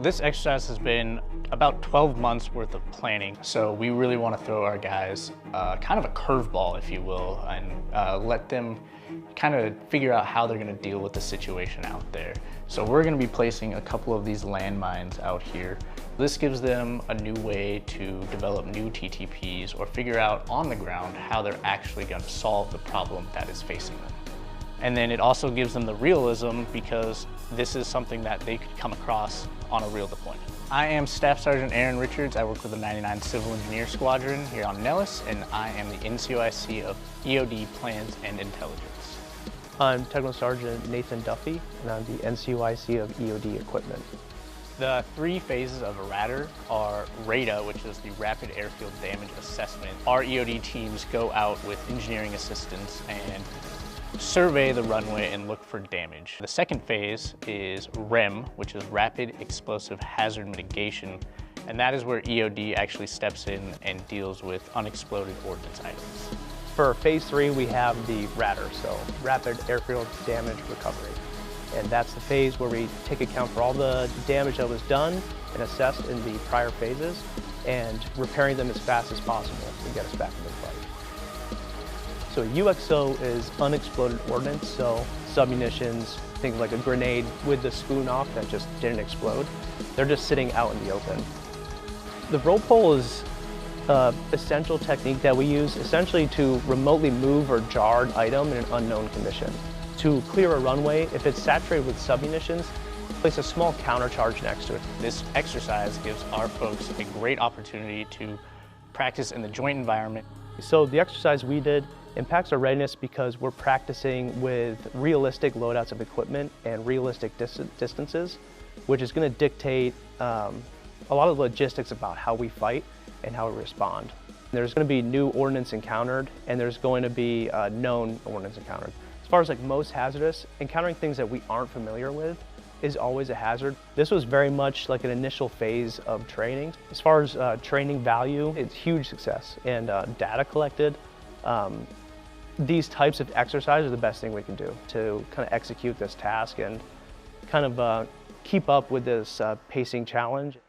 This exercise has been about 12 months worth of planning. So we really want to throw our guys kind of a curveball, if you will, and let them kind of figure out how they're going to deal with the situation out there. So we're going to be placing a couple of these landmines out here. This gives them a new way to develop new TTPs or figure out on the ground how they're actually going to solve the problem that is facing them. And then it also gives them the realism because this is something that they could come across on a real deployment. I am Staff Sergeant Aaron Richards. I work with the 99 Civil Engineer Squadron here on Nellis, and I am the NCOIC of EOD Plans and Intelligence. I'm Technical Sergeant Nathan Duffy, and I'm the NCOIC of EOD Equipment. The three phases of a RADAR are RADA, which is the Rapid Airfield Damage Assessment. Our EOD teams go out with engineering assistance and survey the runway and look for damage. The second phase is REM, which is Rapid Explosive Hazard Mitigation, and that is where EOD actually steps in and deals with unexploded ordnance items. For phase 3, we have the RADAR, so Rapid Airfield Damage Recovery. And that's the phase where we take account for all the damage that was done and assessed in the prior phases and repairing them as fast as possible to get us back into the fight. So UXO is unexploded ordnance, so submunitions, things like a grenade with the spoon off that just didn't explode. They're just sitting out in the open. The roll pull is an essential technique that we use essentially to remotely move or jar an item in an unknown condition. To clear a runway, if it's saturated with submunitions, place a small countercharge next to it. This exercise gives our folks a great opportunity to practice in the joint environment. So the exercise we did impacts our readiness because we're practicing with realistic loadouts of equipment and realistic distances, which is going to dictate a lot of logistics about how we fight and how we respond. There's going to be new ordnance encountered, and there's going to be known ordnance encountered. As far as like most hazardous, encountering things that we aren't familiar with is always a hazard. This was very much like an initial phase of training. As far as training value, it's huge success, and data collected. These types of exercises are the best thing we can do to kind of execute this task and kind of keep up with this pacing challenge.